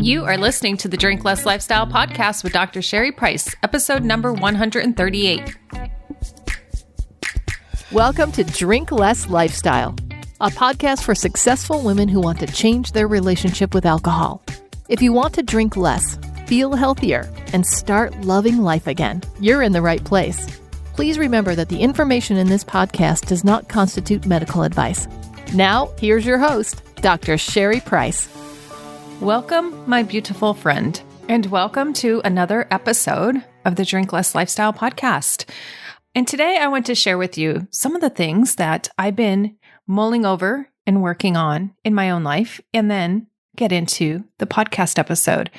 You are listening to the Drink Less Lifestyle podcast with Dr. Sherry Price, episode number 138. Welcome to Drink Less Lifestyle, a podcast for successful women who want to change their relationship with alcohol. If you want to drink less, feel healthier, and start loving life again, you're in the right place. Please remember that the information in this podcast does not constitute medical advice. Now, here's your host, Dr. Sherry Price. Welcome, my beautiful friend, and welcome to another episode of the Drink Less Lifestyle podcast. And today I want to share with you some of the things that I've been mulling over and working on in my own life, and then get into the podcast episode.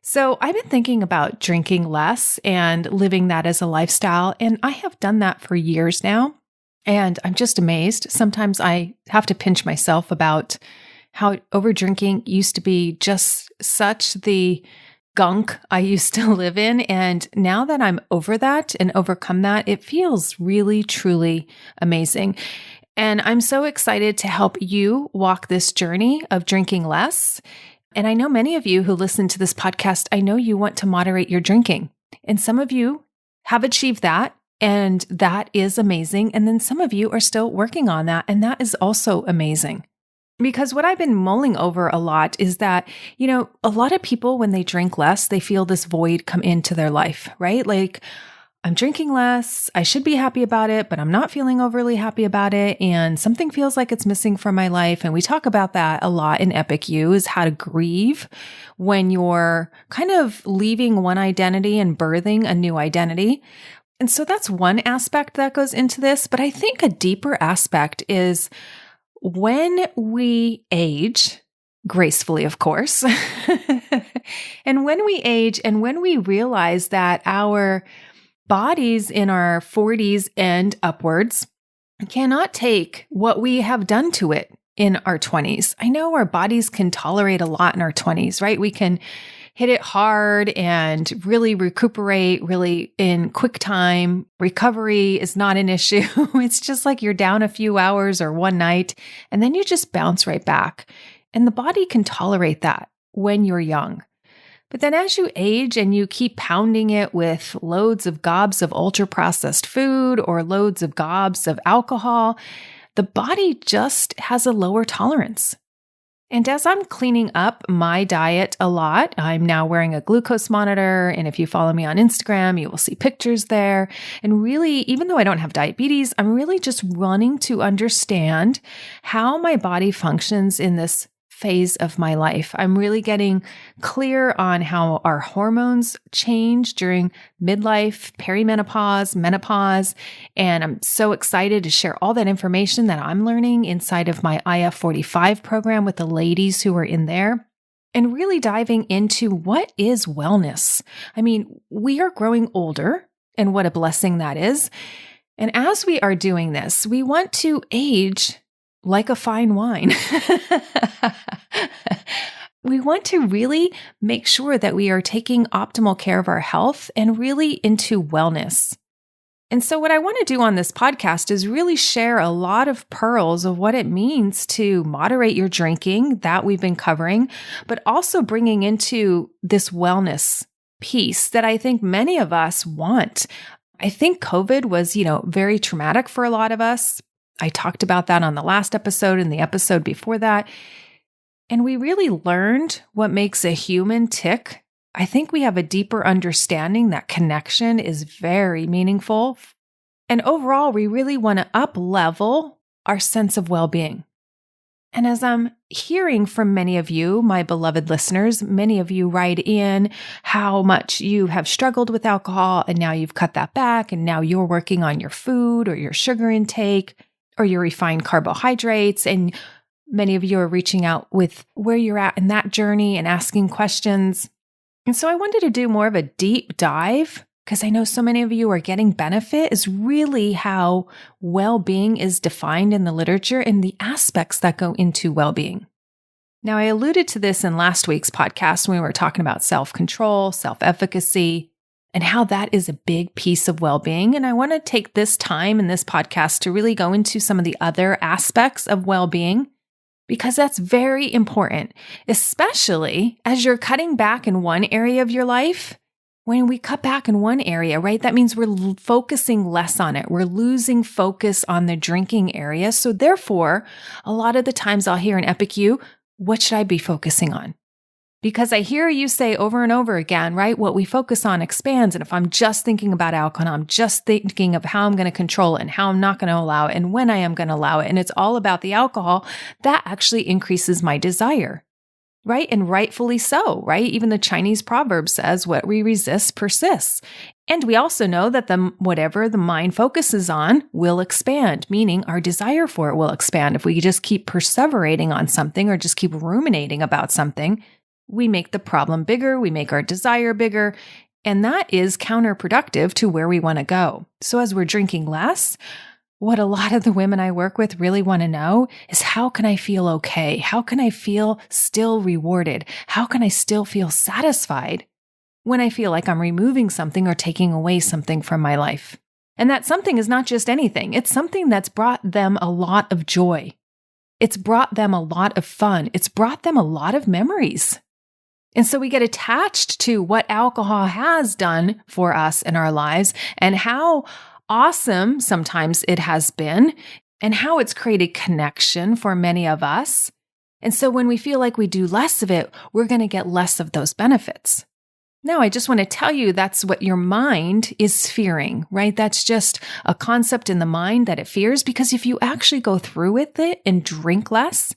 So I've been thinking about drinking less and living that as a lifestyle, and I have done that for years now, and I'm just amazed. Sometimes I have to pinch myself about how overdrinking used to be just such the gunk I used to live in. And now that I'm over that and overcome that, it feels really, truly amazing. And I'm so excited to help you walk this journey of drinking less. And I know many of you who listen to this podcast, I know you want to moderate your drinking. And some of you have achieved that, and that is amazing. And then some of you are still working on that, and that is also amazing. Because what I've been mulling over a lot is that, a lot of people, when they drink less, they feel this void come into their life, right? Like, I'm drinking less, I should be happy about it, but I'm not feeling overly happy about it, and something feels like it's missing from my life. And we talk about that a lot in Epic U, is how to grieve when you're kind of leaving one identity and birthing a new identity. And so that's one aspect that goes into this. But I think a deeper aspect is when we age, gracefully, of course, and when we age and when we realize that our bodies in our 40s and upwards cannot take what we have done to it in our 20s. I know our bodies can tolerate a lot in our 20s, right? We can hit it hard and really recuperate really in quick time. Recovery is not an issue. It's just like you're down a few hours or one night, and then you just bounce right back. And the body can tolerate that when you're young. But then as you age and you keep pounding it with loads of gobs of ultra-processed food or loads of gobs of alcohol, the body just has a lower tolerance. And as I'm cleaning up my diet a lot, I'm now wearing a glucose monitor. And if you follow me on Instagram, you will see pictures there. And really, even though I don't have diabetes, I'm really just wanting to understand how my body functions in this phase of my life. I'm really getting clear on how our hormones change during midlife, perimenopause, menopause, and I'm so excited to share all that information that I'm learning inside of my IF45 program with the ladies who are in there, and really diving into what is wellness. I mean, we are growing older, and what a blessing that is. And as we are doing this, we want to age like a fine wine. We want to really make sure that we are taking optimal care of our health and really into wellness. And so what I want to do on this podcast is really share a lot of pearls of what it means to moderate your drinking that we've been covering, but also bringing into this wellness piece that I think many of us want. I think COVID was, very traumatic for a lot of us. I talked about that on the last episode and the episode before that. And we really learned what makes a human tick. I think we have a deeper understanding that connection is very meaningful. And overall, we really want to up-level our sense of well-being. And as I'm hearing from many of you, my beloved listeners, many of you write in how much you have struggled with alcohol and now you've cut that back and now you're working on your food or your sugar intake or your refined carbohydrates. And many of you are reaching out with where you're at in that journey and asking questions. And so I wanted to do more of a deep dive because I know so many of you are getting benefit is really how well-being is defined in the literature and the aspects that go into well-being. Now, I alluded to this in last week's podcast when we were talking about self-control, self-efficacy, and how that is a big piece of well-being. And I want to take this time in this podcast to really go into some of the other aspects of well-being because that's very important, especially as you're cutting back in one area of your life. When we cut back in one area, right, that means we're focusing less on it. We're losing focus on the drinking area. So therefore, a lot of the times I'll hear an FAQ, what should I be focusing on? Because I hear you say over and over again, right, what we focus on expands. And if I'm just thinking about alcohol, I'm just thinking of how I'm going to control it and how I'm not going to allow it and when I am going to allow it, and it's all about the alcohol, that actually increases my desire. Right? And rightfully so, right? Even the Chinese proverb says what we resist persists. And we also know that whatever the mind focuses on will expand, meaning our desire for it will expand. If we just keep perseverating on something or just keep ruminating about something, we make the problem bigger, we make our desire bigger, and that is counterproductive to where we want to go. So as we're drinking less, what a lot of the women I work with really want to know is, how can I feel okay? How can I feel still rewarded? How can I still feel satisfied when I feel like I'm removing something or taking away something from my life? And that something is not just anything. It's something that's brought them a lot of joy. It's brought them a lot of fun. It's brought them a lot of memories. And so we get attached to what alcohol has done for us in our lives and how awesome sometimes it has been, and how it's created connection for many of us. And so when we feel like we do less of it, we're going to get less of those benefits. Now, I just want to tell you that's what your mind is fearing, right? That's just a concept in the mind that it fears, because if you actually go through with it and drink less,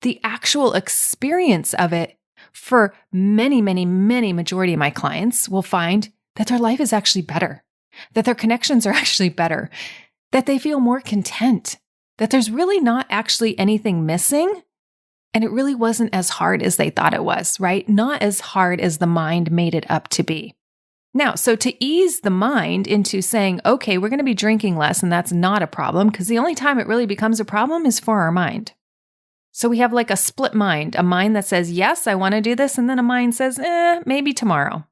the actual experience of it for many majority of my clients will find that their life is actually better, that their connections are actually better, that they feel more content, that there's really not actually anything missing, and it really wasn't as hard as they thought it was, right? Not as hard as the mind made it up to be. Now, so to ease the mind into saying, okay, we're going to be drinking less, and that's not a problem, because the only time it really becomes a problem is for our mind. So we have like a split mind, a mind that says, yes, I want to do this, and then a mind says, maybe tomorrow.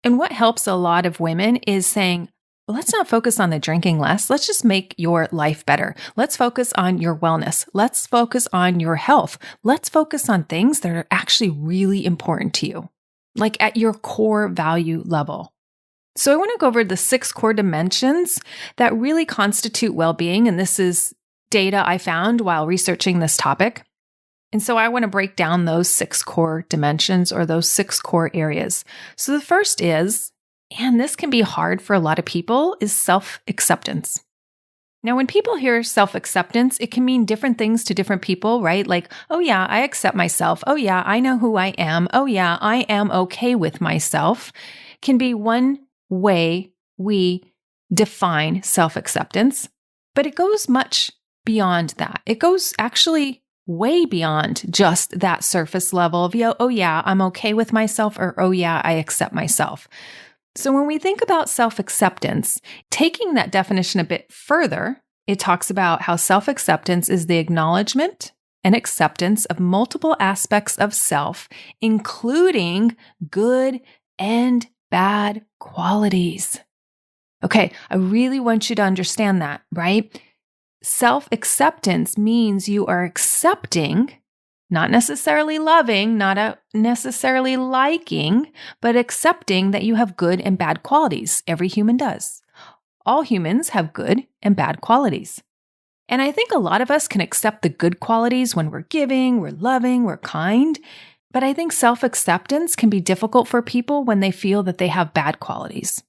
And what helps a lot of women is saying, well, let's not focus on the drinking less. Let's just make your life better. Let's focus on your wellness. Let's focus on your health. Let's focus on things that are actually really important to you, like at your core value level. So I want to go over the 6 core dimensions that really constitute well-being. And this is data I found while researching this topic. And so I want to break down those 6 core dimensions, or those 6 core areas. So the first is, and this can be hard for a lot of people, is self-acceptance. Now, when people hear self-acceptance, it can mean different things to different people, right? Like, oh yeah, I accept myself. Oh yeah, I know who I am. Oh yeah, I am okay with myself. Can be one way we define self-acceptance, but it goes much beyond that. It goes actually way beyond just that surface level of, oh yeah, I'm okay with myself, or oh yeah, I accept myself. So when we think about self-acceptance, taking that definition a bit further, it talks about how self-acceptance is the acknowledgement and acceptance of multiple aspects of self, including good and bad qualities. Okay, I really want you to understand that, right? Self-acceptance means you are accepting, not necessarily loving, not necessarily liking, but accepting that you have good and bad qualities. Every human does. All humans have good and bad qualities. And I think a lot of us can accept the good qualities when we're giving, we're loving, we're kind. But I think self-acceptance can be difficult for people when they feel that they have bad qualities.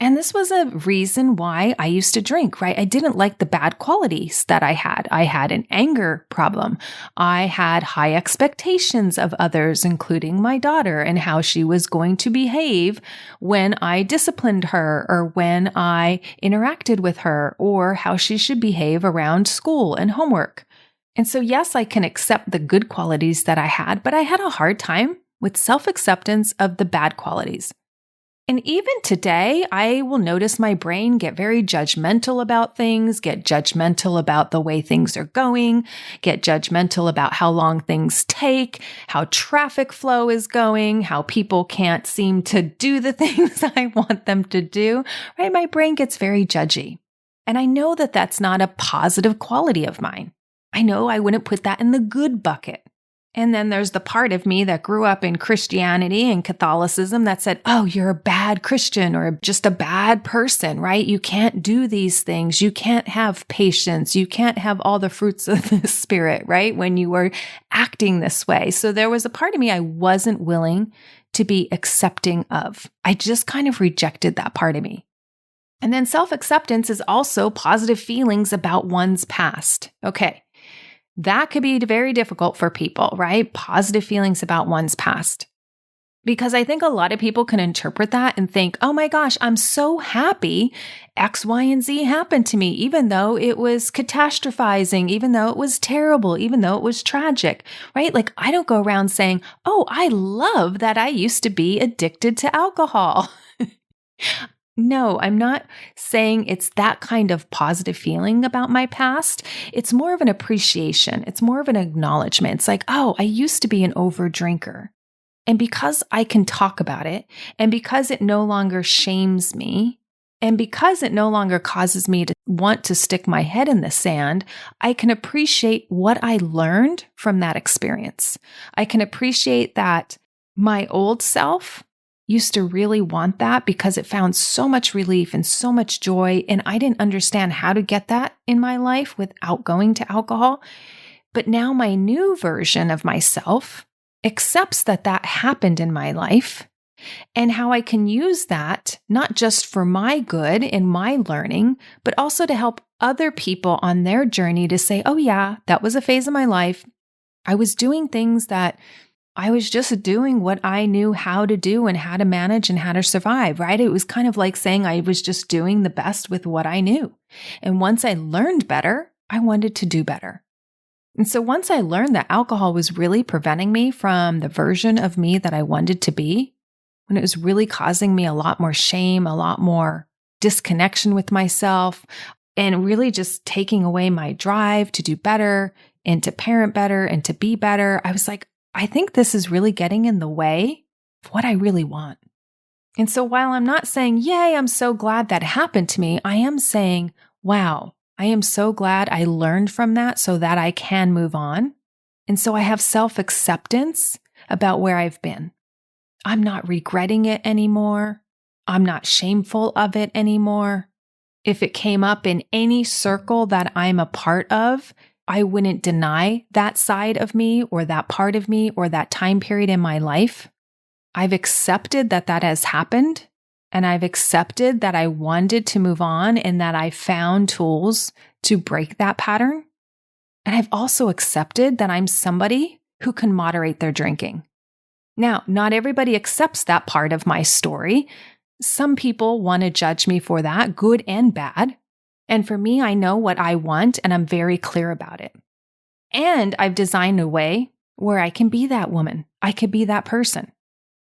And this was a reason why I used to drink, right? I didn't like the bad qualities that I had. I had an anger problem. I had high expectations of others, including my daughter, and how she was going to behave when I disciplined her, or when I interacted with her, or how she should behave around school and homework. And so, yes, I can accept the good qualities that I had, but I had a hard time with self-acceptance of the bad qualities. And even today, I will notice my brain get very judgmental about things, get judgmental about the way things are going, get judgmental about how long things take, how traffic flow is going, how people can't seem to do the things I want them to do, right? My brain gets very judgy. And I know that that's not a positive quality of mine. I know I wouldn't put that in the good bucket. And then there's the part of me that grew up in Christianity and Catholicism that said, oh, you're a bad Christian or just a bad person, right? You can't do these things. You can't have patience. You can't have all the fruits of the Spirit, right? When you were acting this way. So there was a part of me I wasn't willing to be accepting of. I just kind of rejected that part of me. And then self-acceptance is also positive feelings about one's past. Okay. That could be very difficult for people, right? Positive feelings about one's past. Because I think a lot of people can interpret that and think, oh my gosh, I'm so happy X, Y, and Z happened to me, even though it was catastrophizing, even though it was terrible, even though it was tragic, right? Like I don't go around saying, oh, I love that I used to be addicted to alcohol. No, I'm not saying it's that kind of positive feeling about my past. It's more of an appreciation. It's more of an acknowledgement. It's like, oh, I used to be an over drinker. And because I can talk about it, and because it no longer shames me, and because it no longer causes me to want to stick my head in the sand, I can appreciate what I learned from that experience. I can appreciate that my old self used to really want that because it found so much relief and so much joy. And I didn't understand how to get that in my life without going to alcohol. But now my new version of myself accepts that that happened in my life and how I can use that not just for my good and my learning, but also to help other people on their journey to say, oh yeah, that was a phase of my life. I was doing things that I was just doing what I knew how to do and how to manage and how to survive, right? It was kind of like saying I was just doing the best with what I knew. And once I learned better, I wanted to do better. And so once I learned that alcohol was really preventing me from the version of me that I wanted to be, when it was really causing me a lot more shame, a lot more disconnection with myself, and really just taking away my drive to do better and to parent better and to be better, I was like, I think this is really getting in the way of what I really want. And so while I'm not saying, yay, I'm so glad that happened to me, I am saying, wow, I am so glad I learned from that so that I can move on. And so I have self-acceptance about where I've been. I'm not regretting it anymore. I'm not shameful of it anymore. If it came up in any circle that I'm a part of, I wouldn't deny that side of me or that part of me or that time period in my life. I've accepted that that has happened, and I've accepted that I wanted to move on and that I found tools to break that pattern. And I've also accepted that I'm somebody who can moderate their drinking. Now, not everybody accepts that part of my story. Some people want to judge me for that, good and bad. And for me, I know what I want and I'm very clear about it. And I've designed a way where I can be that woman. I can be that person.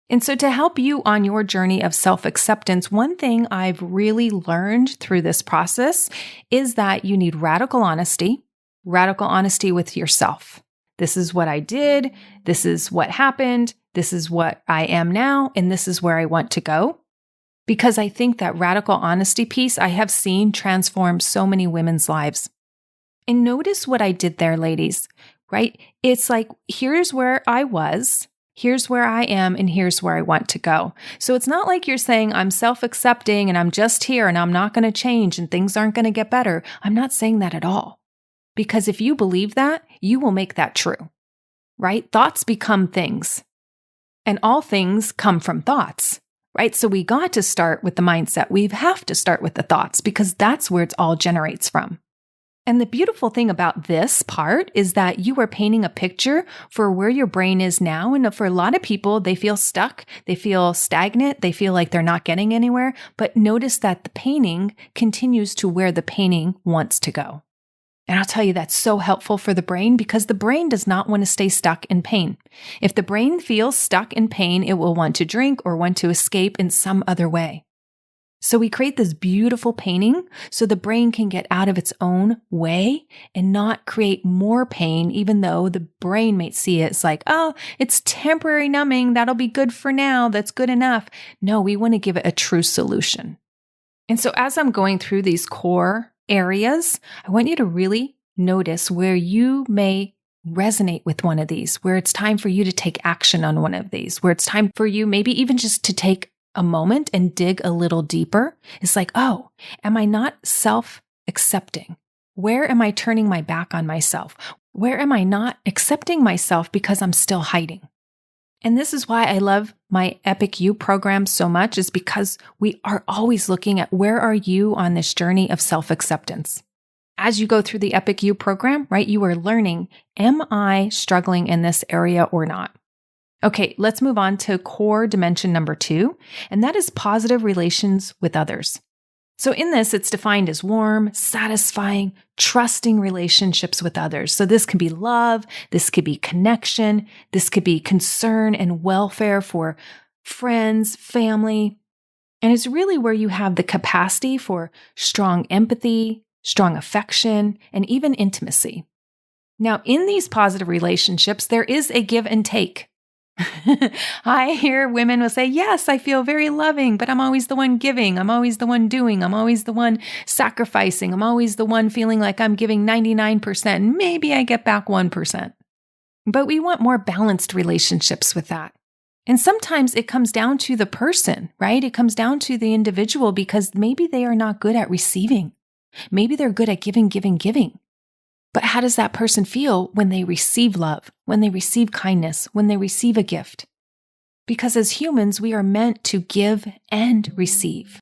And so to help you on your journey of self-acceptance, one thing I've really learned through this process is that you need radical honesty with yourself. This is what I did. This is what happened. This is what I am now. And this is where I want to go. Because I think that radical honesty piece I have seen transform so many women's lives. And notice what I did there, ladies, right? It's like, here's where I was, here's where I am, and here's where I want to go. So it's not like you're saying I'm self-accepting and I'm just here and I'm not going to change and things aren't going to get better. I'm not saying that at all. Because if you believe that, you will make that true, right? Thoughts become things. And all things come from thoughts. Right? So we got to start with the mindset. We have to start with the thoughts because that's where it all generates from. And the beautiful thing about this part is that you are painting a picture for where your brain is now. And for a lot of people, they feel stuck. They feel stagnant. They feel like they're not getting anywhere. But notice that the painting continues to where the painting wants to go. And I'll tell you, that's so helpful for the brain because the brain does not want to stay stuck in pain. If the brain feels stuck in pain, it will want to drink or want to escape in some other way. So we create this beautiful painting so the brain can get out of its own way and not create more pain, even though the brain might see it as like, oh, it's temporary numbing. That'll be good for now. That's good enough. No, we want to give it a true solution. And so as I'm going through these core areas, I want you to really notice where you may resonate with one of these, where it's time for you to take action on one of these, where it's time for you maybe even just to take a moment and dig a little deeper. It's like, oh, am I not self-accepting? Where am I turning my back on myself? Where am I not accepting myself because I'm still hiding? And this is why I love my Epic You program so much, is because we are always looking at where are you on this journey of self-acceptance. As you go through the Epic You program, right, you are learning, am I struggling in this area or not? Okay, let's move on to core dimension number 2, and that is positive relations with others. So in this, it's defined as warm, satisfying, trusting relationships with others. So this can be love, this could be connection, this could be concern and welfare for friends, family. And it's really where you have the capacity for strong empathy, strong affection, and even intimacy. Now, in these positive relationships, there is a give and take. I hear women will say, yes, I feel very loving, but I'm always the one giving. I'm always the one doing. I'm always the one sacrificing. I'm always the one feeling like I'm giving 99%. And maybe I get back 1%. But we want more balanced relationships with that. And sometimes it comes down to the person, right? It comes down to the individual because maybe they are not good at receiving. Maybe they're good at giving. But how does that person feel when they receive love, when they receive kindness, when they receive a gift? Because as humans, we are meant to give and receive.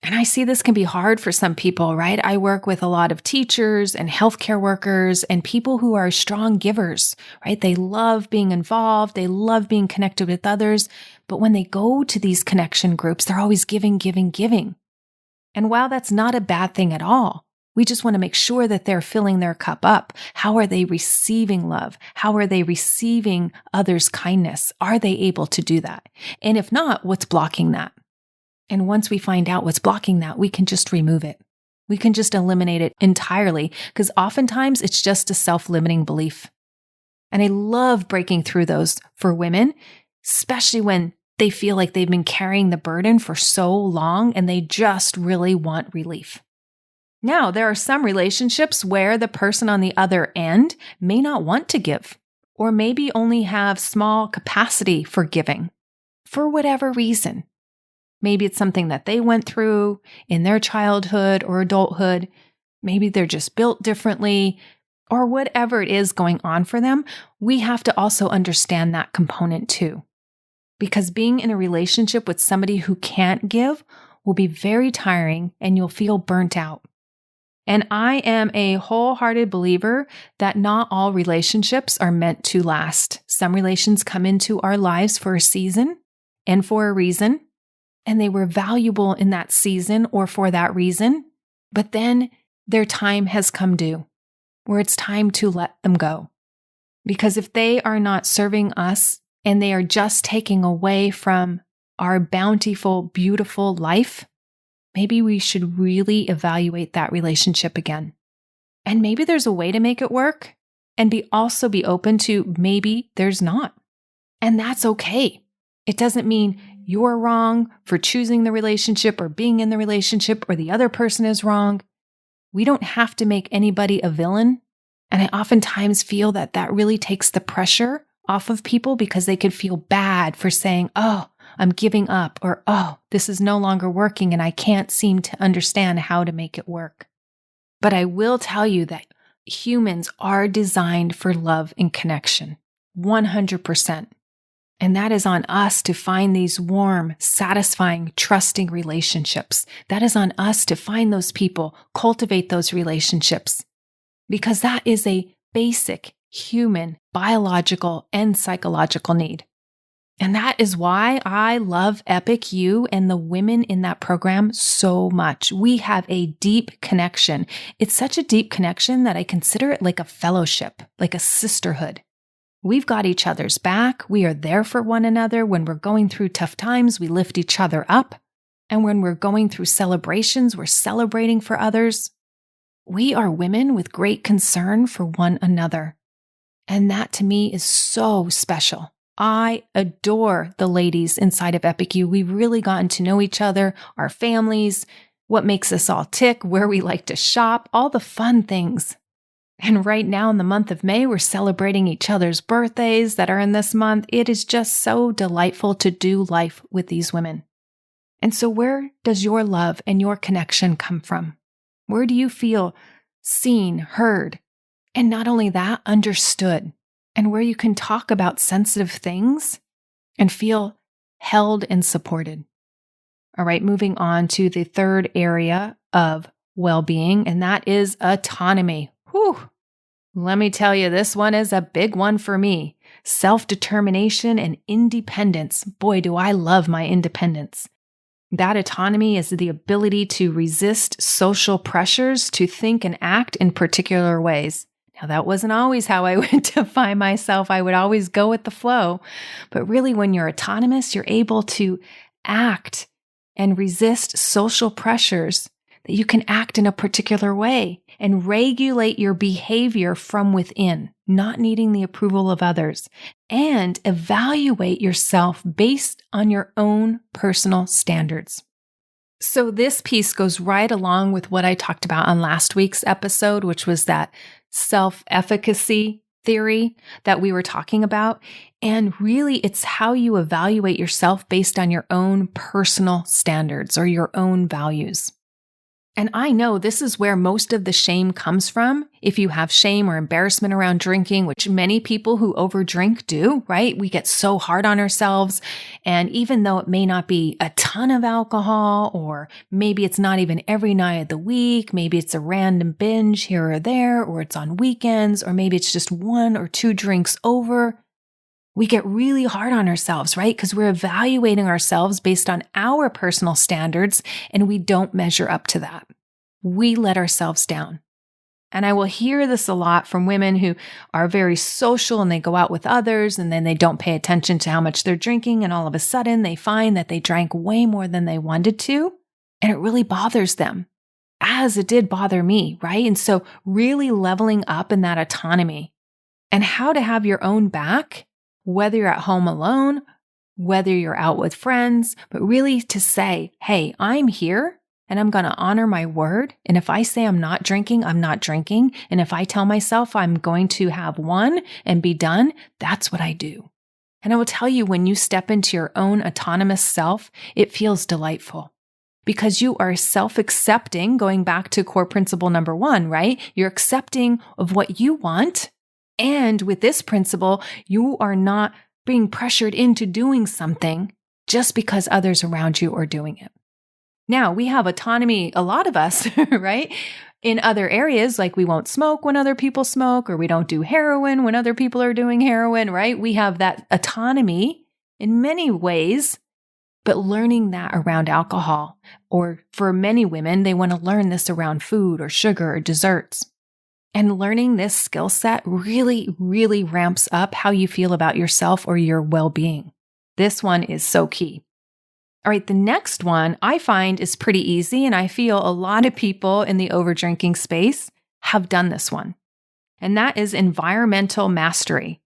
And I see this can be hard for some people, right? I work with a lot of teachers and healthcare workers and people who are strong givers, right? They love being involved. They love being connected with others. But when they go to these connection groups, they're always giving. And while that's not a bad thing at all, we just want to make sure that they're filling their cup up. How are they receiving love? How are they receiving others' kindness? Are they able to do that? And if not, what's blocking that? And once we find out what's blocking that, we can just remove it. We can just eliminate it entirely, because oftentimes it's just a self-limiting belief. And I love breaking through those for women, especially when they feel like they've been carrying the burden for so long and they just really want relief. Now, there are some relationships where the person on the other end may not want to give, or maybe only have small capacity for giving, for whatever reason. Maybe it's something that they went through in their childhood or adulthood. Maybe they're just built differently, or whatever it is going on for them. We have to also understand that component too. Because being in a relationship with somebody who can't give will be very tiring and you'll feel burnt out. And I am a wholehearted believer that not all relationships are meant to last. Some relations come into our lives for a season and for a reason, and they were valuable in that season or for that reason, but then their time has come due, where it's time to let them go. Because if they are not serving us and they are just taking away from our bountiful, beautiful life, maybe we should really evaluate that relationship again. And maybe there's a way to make it work, and also be open to maybe there's not. And that's okay. It doesn't mean you're wrong for choosing the relationship or being in the relationship, or the other person is wrong. We don't have to make anybody a villain. And I oftentimes feel that that really takes the pressure off of people, because they could feel bad for saying, oh, I'm giving up, or, oh, this is no longer working and I can't seem to understand how to make it work. But I will tell you that humans are designed for love and connection, 100%. And that is on us to find these warm, satisfying, trusting relationships. That is on us to find those people, cultivate those relationships, because that is a basic human, biological, and psychological need. And that is why I love Epic You and the women in that program so much. We have a deep connection. It's such a deep connection that I consider it like a fellowship, like a sisterhood. We've got each other's back. We are there for one another. When we're going through tough times, we lift each other up. And when we're going through celebrations, we're celebrating for others. We are women with great concern for one another. And that to me is so special. I adore the ladies inside of Epic You. We've really gotten to know each other, our families, what makes us all tick, where we like to shop, all the fun things. And right now in the month of May, we're celebrating each other's birthdays that are in this month. It is just so delightful to do life with these women. And so where does your love and your connection come from? Where do you feel seen, heard, and not only that, understood? And where you can talk about sensitive things and feel held and supported. All right, moving on to the third area of well-being, and that is autonomy. Whew. Let me tell you, this one is a big one for me. Self-determination and independence. Boy, do I love my independence. That autonomy is the ability to resist social pressures to think and act in particular ways. Now, that wasn't always how I would define myself. I would always go with the flow. But really, when you're autonomous, you're able to act and resist social pressures, that you can act in a particular way and regulate your behavior from within, not needing the approval of others, and evaluate yourself based on your own personal standards. So this piece goes right along with what I talked about on last week's episode, which was that self-efficacy theory that we were talking about. And really, it's how you evaluate yourself based on your own personal standards or your own values. And I know this is where most of the shame comes from. If you have shame or embarrassment around drinking, which many people who overdrink do, right? We get so hard on ourselves. And even though it may not be a ton of alcohol, or maybe it's not even every night of the week, maybe it's a random binge here or there, or it's on weekends, or maybe it's just 1 or 2 drinks over, we get really hard on ourselves, right? Because we're evaluating ourselves based on our personal standards, and we don't measure up to that. We let ourselves down. And I will hear this a lot from women who are very social and they go out with others and then they don't pay attention to how much they're drinking, and all of a sudden they find that they drank way more than they wanted to, and it really bothers them, as it did bother me, right? And so really leveling up in that autonomy and how to have your own back, whether you're at home alone, whether you're out with friends, but really to say, hey, I'm here and I'm going to honor my word. And if I say I'm not drinking, I'm not drinking. And if I tell myself I'm going to have one and be done, that's what I do. And I will tell you, when you step into your own autonomous self, it feels delightful because you are self-accepting, going back to core principle number 1, right? You're accepting of what you want. And with this principle, you are not being pressured into doing something just because others around you are doing it. Now, we have autonomy, a lot of us, right? In other areas, like we won't smoke when other people smoke, or we don't do heroin when other people are doing heroin, right? We have that autonomy in many ways, but learning that around alcohol, or for many women, they want to learn this around food or sugar or desserts. And learning this skill set really, really ramps up how you feel about yourself or your well-being. This one is so key. All right, the next one I find is pretty easy, and I feel a lot of people in the overdrinking space have done this one. And that is environmental mastery.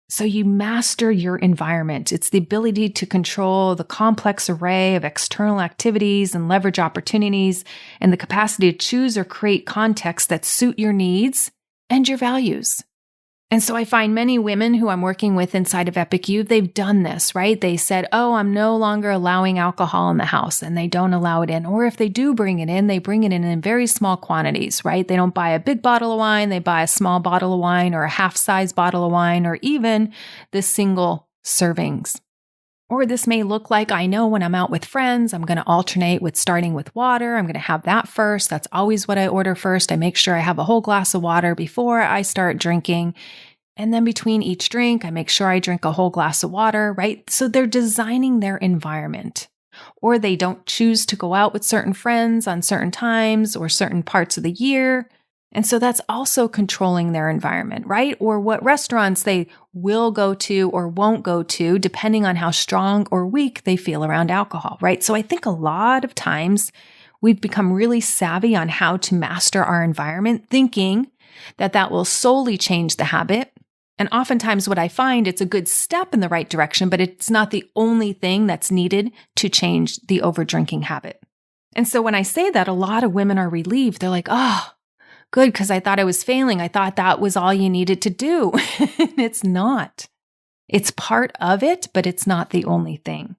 So you master your environment. It's the ability to control the complex array of external activities and leverage opportunities, and the capacity to choose or create contexts that suit your needs and your values. And so I find many women who I'm working with inside of Epic You, they've done this, right? They said, oh, I'm no longer allowing alcohol in the house, and they don't allow it in. Or if they do bring it in, they bring it in very small quantities, right? They don't buy a big bottle of wine, they buy a small bottle of wine or a half-size bottle of wine, or even the single servings. Or this may look like, I know when I'm out with friends, I'm going to alternate with starting with water. I'm going to have that first. That's always what I order first. I make sure I have a whole glass of water before I start drinking. And then between each drink, I make sure I drink a whole glass of water, right? So they're designing their environment. Or they don't choose to go out with certain friends on certain times or certain parts of the year. And so that's also controlling their environment, right? Or what restaurants they will go to or won't go to, depending on how strong or weak they feel around alcohol, right? So I think a lot of times we've become really savvy on how to master our environment, thinking that that will solely change the habit. And oftentimes what I find, it's a good step in the right direction, but it's not the only thing that's needed to change the overdrinking habit. And so when I say that, a lot of women are relieved. They're like, oh, Good, because I thought I was failing. I thought that was all you needed to do. It's not. It's part of it, but it's not the only thing.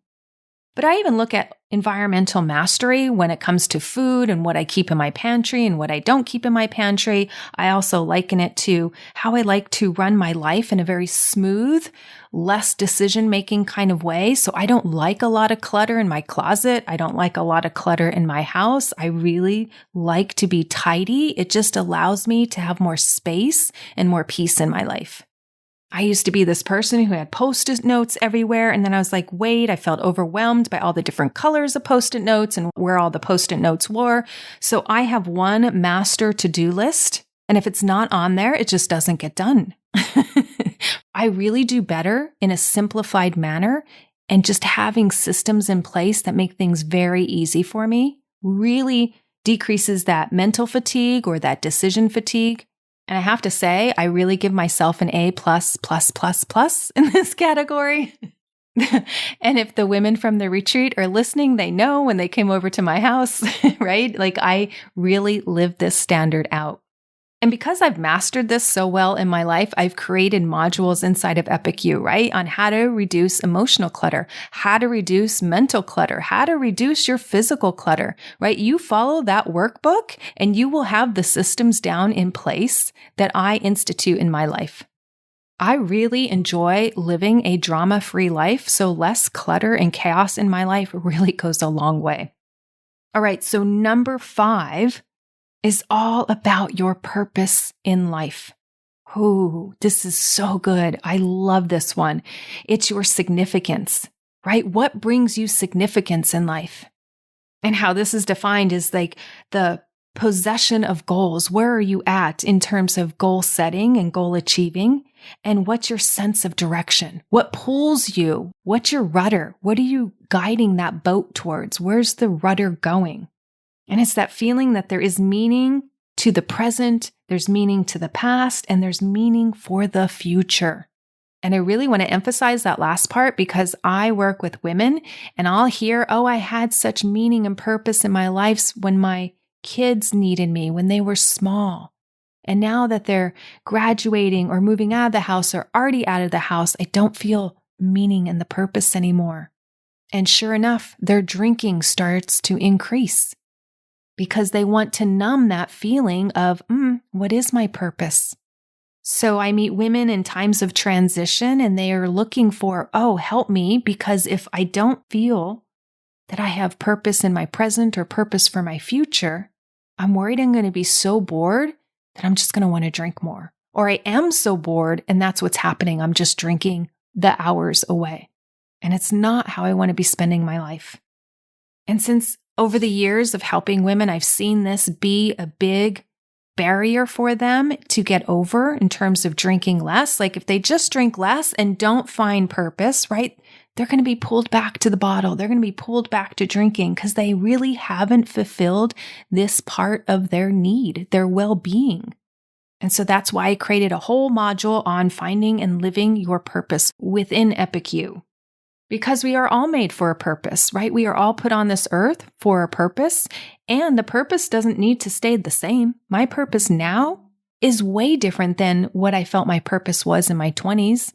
But I even look at environmental mastery when it comes to food and what I keep in my pantry and what I don't keep in my pantry. I also liken it to how I like to run my life in a very smooth, less decision-making kind of way. So I don't like a lot of clutter in my closet. I don't like a lot of clutter in my house. I really like to be tidy. It just allows me to have more space and more peace in my life. I used to be this person who had Post-it notes everywhere. And then I was like, wait, I felt overwhelmed by all the different colors of Post-it notes and where all the Post-it notes were. So I have one master to-do list. And if it's not on there, it just doesn't get done. I really do better in a simplified manner, and just having systems in place that make things very easy for me really decreases that mental fatigue or that decision fatigue. And I have to say, I really give myself an A+++ in this category. And if the women from the retreat are listening, they know when they came over to my house, right? Like I really live this standard out. And because I've mastered this so well in my life, I've created modules inside of Epic You, right? On how to reduce emotional clutter, how to reduce mental clutter, how to reduce your physical clutter, right? You follow that workbook and you will have the systems down in place that I institute in my life. I really enjoy living a drama-free life, so less clutter and chaos in my life really goes a long way. All right, so number 5 is all about your purpose in life. Oh, this is so good. I love this one. It's your significance, right? What brings you significance in life? And how this is defined is like the possession of goals. Where are you at in terms of goal setting and goal achieving? And what's your sense of direction? What pulls you? What's your rudder? What are you guiding that boat towards? Where's the rudder going? And it's that feeling that there is meaning to the present, there's meaning to the past, and there's meaning for the future. And I really want to emphasize that last part because I work with women and I'll hear, oh, I had such meaning and purpose in my life when my kids needed me, when they were small. And now that they're graduating or moving out of the house or already out of the house, I don't feel meaning and the purpose anymore. And sure enough, their drinking starts to increase, because they want to numb that feeling of, what is my purpose? So I meet women in times of transition and they are looking for, oh, help me, because if I don't feel that I have purpose in my present or purpose for my future, I'm worried I'm going to be so bored that I'm just going to want to drink more. Or I am so bored and that's what's happening. I'm just drinking the hours away. And it's not how I want to be spending my life. And since over the years of helping women, I've seen this be a big barrier for them to get over in terms of drinking less. Like if they just drink less and don't find purpose, right? They're going to be pulled back to the bottle. They're going to be pulled back to drinking because they really haven't fulfilled this part of their need, their well-being. And so that's why I created a whole module on finding and living your purpose within Epic You. Because we are all made for a purpose, right? We are all put on this earth for a purpose, and the purpose doesn't need to stay the same. My purpose now is way different than what I felt my purpose was in my 20s.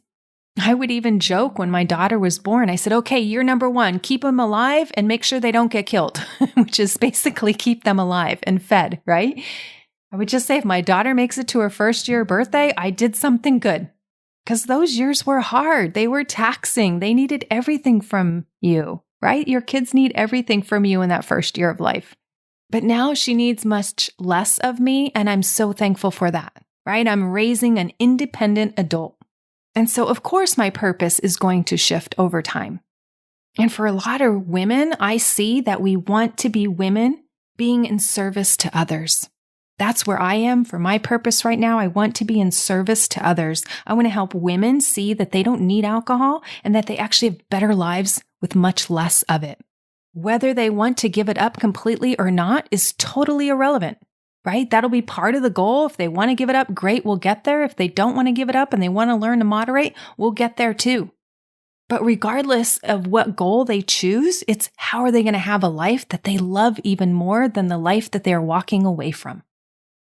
I would even joke when my daughter was born. I said, okay, you're number 1, keep them alive and make sure they don't get killed, which is basically keep them alive and fed, right? I would just say if my daughter makes it to her first year birthday, I did something good. Because those years were hard. They were taxing. They needed everything from you, right? Your kids need everything from you in that first year of life. But now she needs much less of me, and I'm so thankful for that, right? I'm raising an independent adult. And so, of course, my purpose is going to shift over time. And for a lot of women, I see that we want to be women being in service to others. That's where I am for my purpose right now. I want to be in service to others. I want to help women see that they don't need alcohol and that they actually have better lives with much less of it. Whether they want to give it up completely or not is totally irrelevant, right? That'll be part of the goal. If they want to give it up, great, we'll get there. If they don't want to give it up and they want to learn to moderate, we'll get there too. But regardless of what goal they choose, it's how are they going to have a life that they love even more than the life that they're walking away from?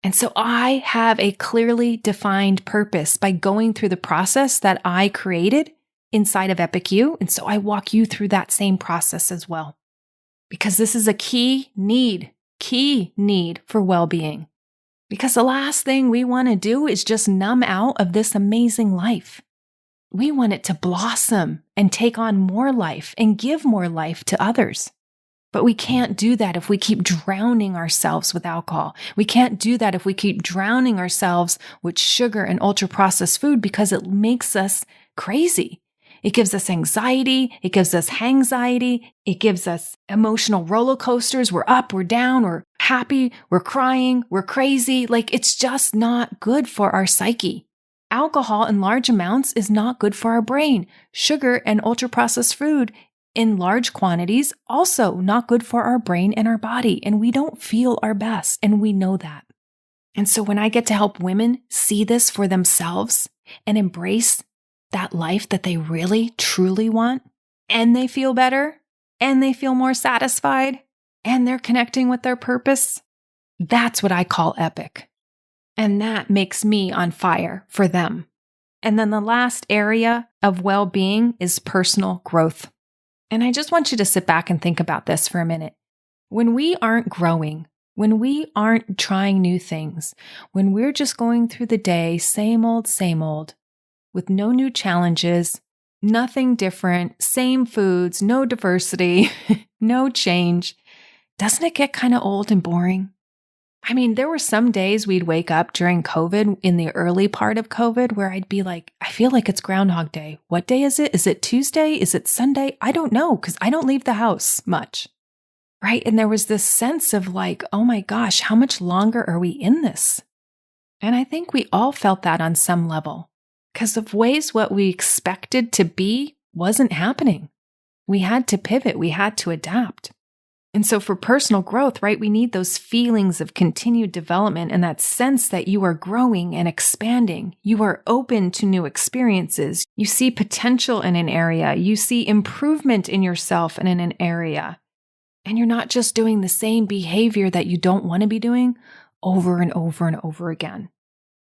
And so I have a clearly defined purpose by going through the process that I created inside of Epic You. And so I walk you through that same process as well, because this is a key need for well-being. Because the last thing we want to do is just numb out of this amazing life. We want it to blossom and take on more life and give more life to others. But we can't do that if we keep drowning ourselves with alcohol. We can't do that if we keep drowning ourselves with sugar and ultra-processed food, because it makes us crazy. It gives us anxiety. It gives us hangxiety. It gives us emotional roller coasters. We're up, we're down, we're happy, we're crying, we're crazy. Like, it's just not good for our psyche. Alcohol in large amounts is not good for our brain. Sugar and ultra-processed food in large quantities, also not good for our brain and our body. And we don't feel our best, and we know that. And so when I get to help women see this for themselves and embrace that life that they really, truly want, and they feel better, and they feel more satisfied, and they're connecting with their purpose, that's what I call epic. And that makes me on fire for them. And then the last area of well-being is personal growth. And I just want you to sit back and think about this for a minute. When we aren't growing, when we aren't trying new things, when we're just going through the day, same old, with no new challenges, nothing different, same foods, no diversity, no change, doesn't it get kind of old and boring? I mean, there were some days we'd wake up during COVID, in the early part of COVID, where I'd be like, I feel like it's Groundhog Day. What day is it? Is it Tuesday? Is it Sunday? I don't know, because I don't leave the house much, right? And there was this sense of like, oh my gosh, how much longer are we in this? And I think we all felt that on some level, because of ways what we expected to be wasn't happening. We had to pivot. We had to adapt. And so for personal growth, right, we need those feelings of continued development and that sense that you are growing and expanding. You are open to new experiences. You see potential in an area. You see improvement in yourself and in an area. And you're not just doing the same behavior that you don't want to be doing over and over and over again.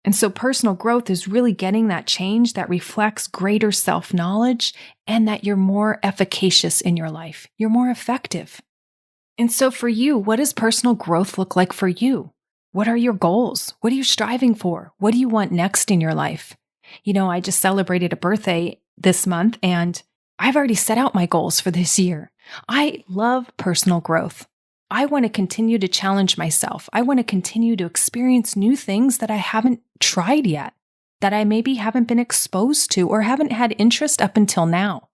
And so personal growth is really getting that change that reflects greater self-knowledge and that you're more efficacious in your life. You're more effective. And so for you, what does personal growth look like for you? What are your goals? What are you striving for? What do you want next in your life? You know, I just celebrated a birthday this month, and I've already set out my goals for this year. I love personal growth. I want to continue to challenge myself. I want to continue to experience new things that I haven't tried yet, that I maybe haven't been exposed to or haven't had interest up until now.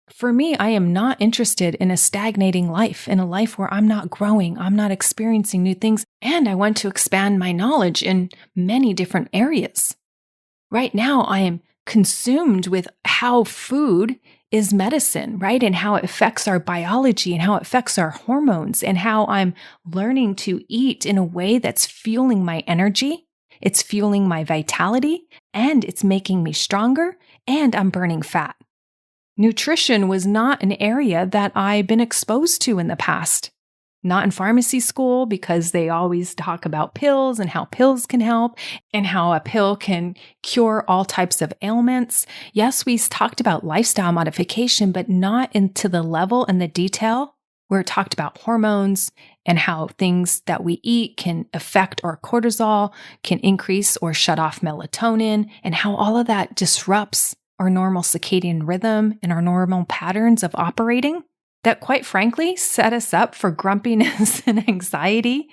For me, I am not interested in a stagnating life, in a life where I'm not growing, I'm not experiencing new things, and I want to expand my knowledge in many different areas. Right now, I am consumed with how food is medicine, right? And how it affects our biology and how it affects our hormones and how I'm learning to eat in a way that's fueling my energy, it's fueling my vitality, and it's making me stronger, and I'm burning fat. Nutrition was not an area that I've been exposed to in the past. Not in pharmacy school, because they always talk about pills and how pills can help and how a pill can cure all types of ailments. Yes, we talked about lifestyle modification, but not into the level and the detail where it talked about hormones and how things that we eat can affect our cortisol, can increase or shut off melatonin, and how all of that disrupts our normal circadian rhythm and our normal patterns of operating that, quite frankly, set us up for grumpiness and anxiety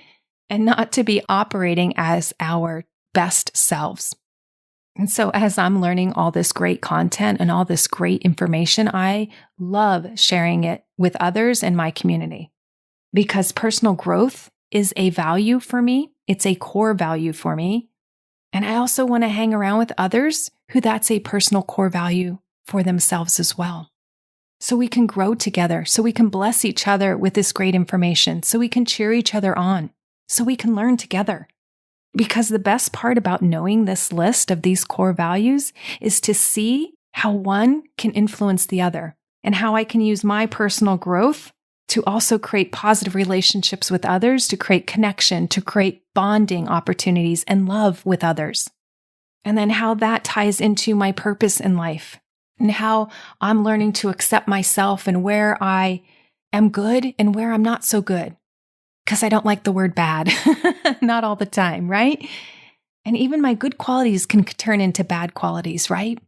and not to be operating as our best selves. And so as I'm learning all this great content and all this great information, I love sharing it with others in my community, because personal growth is a value for me. It's a core value for me. And I also want to hang around with others who that's a personal core value for themselves as well. So we can grow together, so we can bless each other with this great information, so we can cheer each other on, so we can learn together. Because the best part about knowing this list of these core values is to see how one can influence the other and how I can use my personal growth to also create positive relationships with others, to create connection, to create bonding opportunities and love with others. And then how that ties into my purpose in life and how I'm learning to accept myself and where I am good and where I'm not so good. Because I don't like the word bad, not all the time, right? And even my good qualities can turn into bad qualities, right?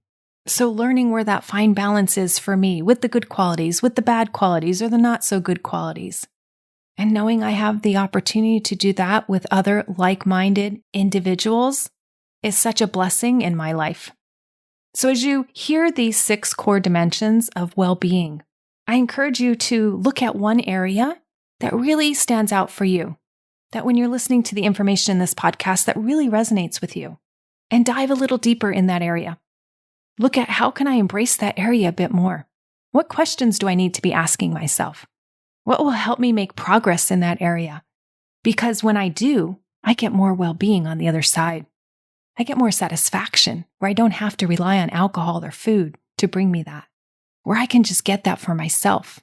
So learning where that fine balance is for me with the good qualities, with the bad qualities, or the not so good qualities. And knowing I have the opportunity to do that with other like-minded individuals is such a blessing in my life. So as you hear these 6 core dimensions of well-being, I encourage you to look at one area that really stands out for you, that when you're listening to the information in this podcast that really resonates with you, and dive a little deeper in that area. Look at how can I embrace that area a bit more? What questions do I need to be asking myself? What will help me make progress in that area? Because when I do, I get more well-being on the other side. I get more satisfaction where I don't have to rely on alcohol or food to bring me that, where I can just get that for myself.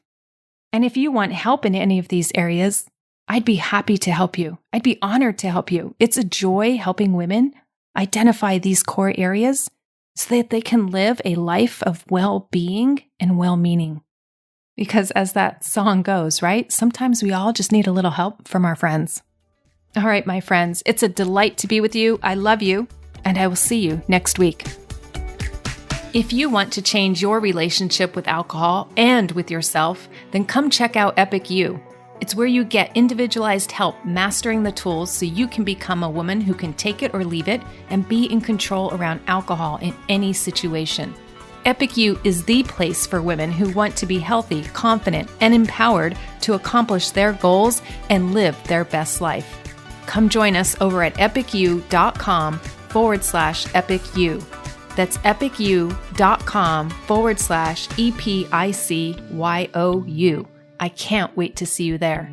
And if you want help in any of these areas, I'd be happy to help you. I'd be honored to help you. It's a joy helping women identify these core areas so that they can live a life of well-being and well-meaning. Because as that song goes, right? Sometimes we all just need a little help from our friends. All right, my friends, it's a delight to be with you. I love you, and I will see you next week. If you want to change your relationship with alcohol and with yourself, then come check out Epic You. It's where you get individualized help mastering the tools so you can become a woman who can take it or leave it and be in control around alcohol in any situation. Epic You is the place for women who want to be healthy, confident, and empowered to accomplish their goals and live their best life. Come join us over at epicu.com/epicu. That's epicu.com/EPICYOU. I can't wait to see you there.